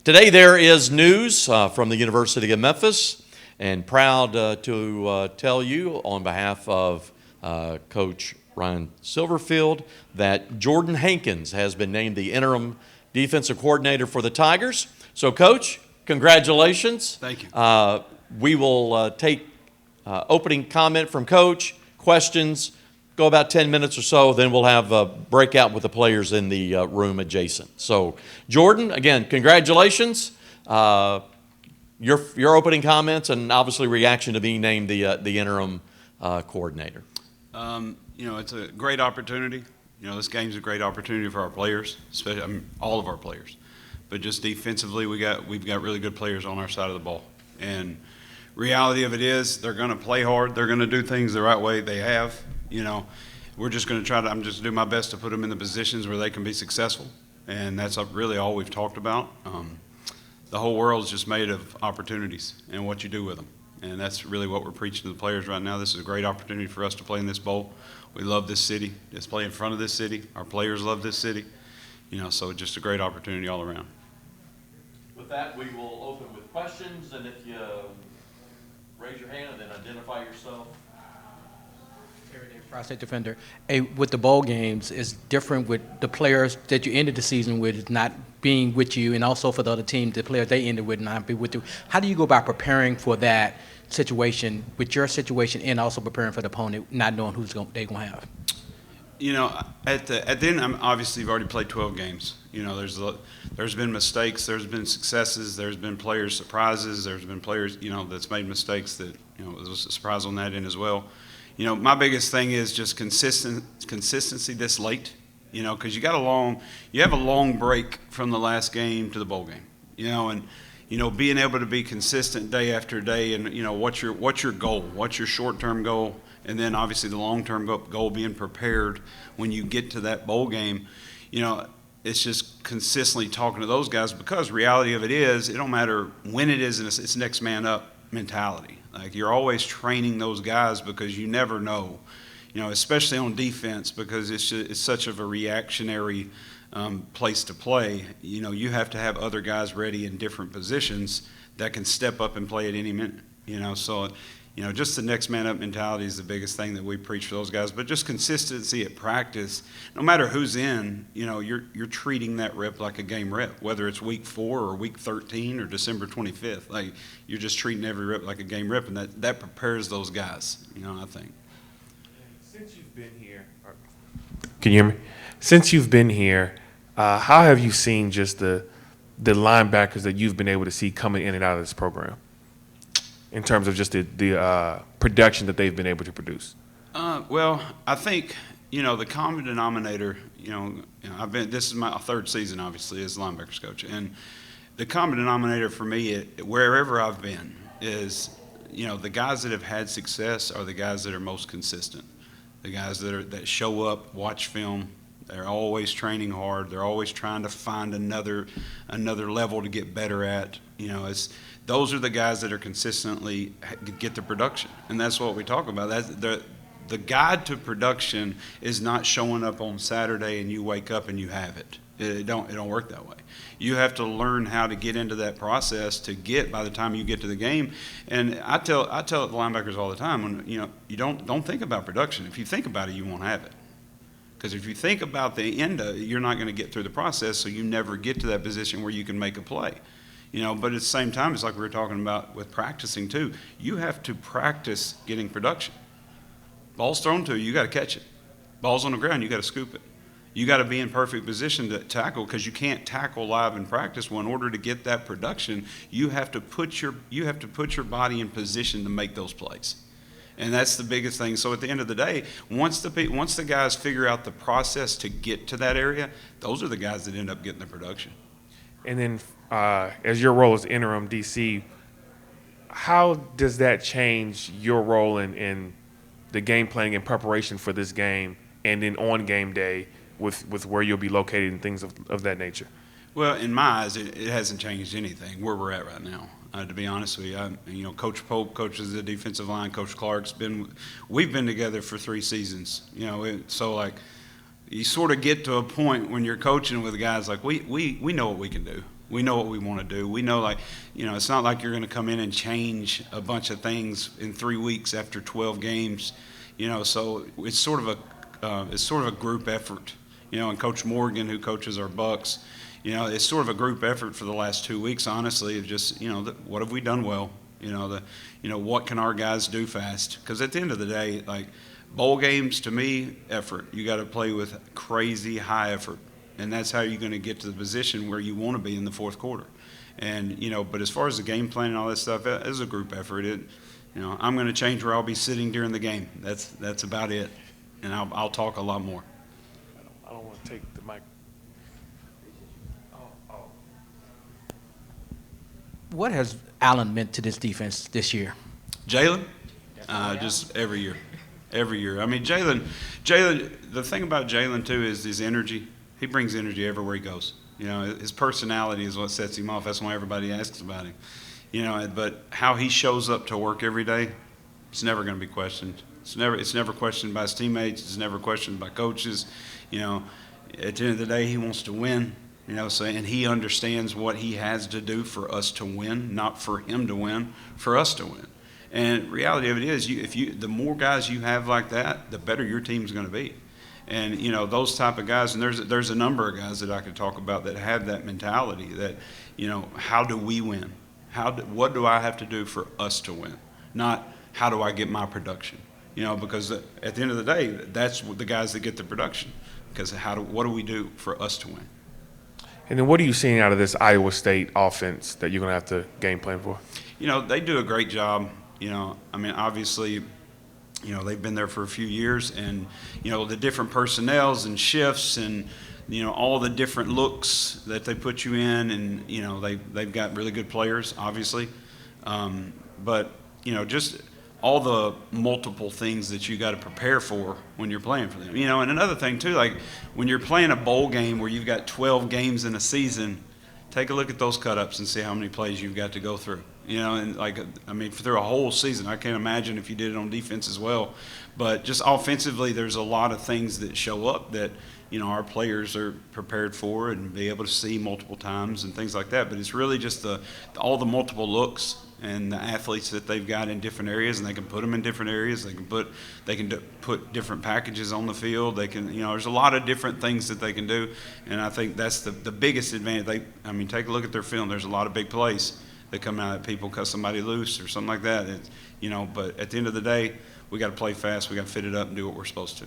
Today there is news from the University of Memphis, and proud to tell you on behalf of Coach Ryan Silverfield that Jordan Hankins has been named the interim defensive coordinator for the Tigers. So, Coach, congratulations. Thank you. We will take opening comment from Coach, questions, go about 10 minutes or so, then we'll have a breakout with the players in the room adjacent. So, Jordan, again, congratulations. Your opening comments and obviously reaction to being named the interim coordinator. It's a great opportunity. This game's a great opportunity for our players, especially all of our players. But just defensively, we've got really good players on our side of the ball. And reality of it is, they're going to play hard. They're going to do things the right way. They have. We're just going to I'm just do my best to put them in the positions where they can be successful. And that's really all we've talked about. The whole world is just made of opportunities and what you do with them. And that's really what we're preaching to the players right now. This is a great opportunity for us to play in this bowl. We love this city. Just play in front of this city. Our players love this city. So just a great opportunity all around. With that, we will open with questions. And if you raise your hand and then identify yourself. Prostate defender. Hey, with the bowl games, it's different with the players that you ended the season with not being with you, and also for the other team, the players they ended with not be with you. How do you go about preparing for that situation with your situation, and also preparing for the opponent, not knowing who's they're going to have? At the end, obviously you've already played 12 games. There's been mistakes, there's been successes, there's been players surprises, there's been players that's made mistakes that it was a surprise on that end as well. My biggest thing is just consistency this late, because you have a long break from the last game to the bowl game, and being able to be consistent day after day, and what's your goal, what's your short-term goal, and then obviously the long-term goal being prepared when you get to that bowl game, it's just consistently talking to those guys, because reality of it is, it don't matter when it is, and it's next man up mentality. Like, you're always training those guys, because you never know, especially on defense, because it's such of a reactionary place to play. You have to have other guys ready in different positions that can step up and play at any minute. So just the next man up mentality is the biggest thing that we preach for those guys. But just consistency at practice, no matter who's in, you're treating that rep like a game rep, whether it's week 4 or week 13 or December 25th. Like, you're just treating every rep like a game rep, and that prepares those guys, I think. Since you've been here, can you hear me? Since you've been here, how have you seen just the linebackers that you've been able to see coming in and out of this program, in terms of just the production that they've been able to produce? Well, I think, the common denominator, this is my third season, obviously, as linebackers coach. And the common denominator for me, wherever I've been, is, the guys that have had success are the guys that are most consistent. The guys that show up, watch film. They're always training hard. They're always trying to find another level to get better at. Those are the guys that are consistently get the production, and that's what we talk about. The guide to production is not showing up on Saturday and you wake up and you have it. It don't work that way. You have to learn how to get into that process to get by the time you get to the game. And I tell the linebackers all the time, when you don't think about production. If you think about it, you won't have it. Because if you think about the end of it, you're not going to get through the process, so you never get to that position where you can make a play. But at the same time, it's like we were talking about with practicing too. You have to practice getting production. Ball's thrown to you, you got to catch it. Ball's on the ground, you got to scoop it. You got to be in perfect position to tackle, because you can't tackle live in practice. Well, in order to get that production, you have to put your body in position to make those plays. And that's the biggest thing. So at the end of the day, once the guys figure out the process to get to that area, those are the guys that end up getting the production. And then, as your role as interim DC, how does that change your role in the game planning and preparation for this game, and then on game day with where you'll be located and things of that nature? Well, in my eyes, it hasn't changed anything where we're at right now. To be honest with you, Coach Pope coaches the defensive line. Coach Clark's we've been together for 3 seasons. So like, you sort of get to a point when you're coaching with guys like we know what we can do. We know what we want to do. We know, like, it's not like you're going to come in and change a bunch of things in 3 weeks after 12 games. So it's sort of a group effort. And Coach Morgan, who coaches our Bucks, it's sort of a group effort for the last 2 weeks, honestly, of just, what have we done well? What can our guys do fast? Because at the end of the day, like, bowl games, to me, effort. You got to play with crazy high effort. And that's how you're going to get to the position where you want to be in the fourth quarter. And, but as far as the game plan and all that stuff, it's a group effort. I'm going to change where I'll be sitting during the game. That's about it. And I'll talk a lot more. I don't want to take the mic. What has Allen meant to this defense this year? Jaylen? Just every year. Every year. I mean, Jaylen, the thing about Jaylen, too, is his energy. He brings energy everywhere he goes. His personality is what sets him off. That's why everybody asks about him. But how he shows up to work every day, it's never going to be questioned. It's never questioned by his teammates. It's never questioned by coaches. At the end of the day, he wants to win. And he understands what he has to do for us to win, not for him to win, for us to win. And reality of it is, the more guys you have like that, the better your team's going to be. And those type of guys, and there's a number of guys that I could talk about that have that mentality. That how do we win? What do I have to do for us to win? Not how do I get my production? Because at the end of the day, that's the guys that get the production. Because what do we do for us to win? And then what are you seeing out of this Iowa State offense that you're going to have to game plan for? They do a great job. Obviously, they've been there for a few years, and, the different personnels and shifts and, all the different looks that they put you in, and, they've got really good players, obviously. But, just all the multiple things that you got to prepare for when you're playing for them. And another thing, too, like when you're playing a bowl game where you've got 12 games in a season, take a look at those cut-ups and see how many plays you've got to go through. Through a whole season. I can't imagine if you did it on defense as well. But just offensively, there's a lot of things that show up that, our players are prepared for and be able to see multiple times and things like that. But it's really just all the multiple looks and the athletes that they've got in different areas, and they can put them in different areas. They can put different packages on the field. They can, there's a lot of different things that they can do. And I think that's the biggest advantage. Take a look at their film. There's a lot of big plays that come out that people cut somebody loose or something like that. But at the end of the day, we got to play fast. We got to fit it up and do what we're supposed to.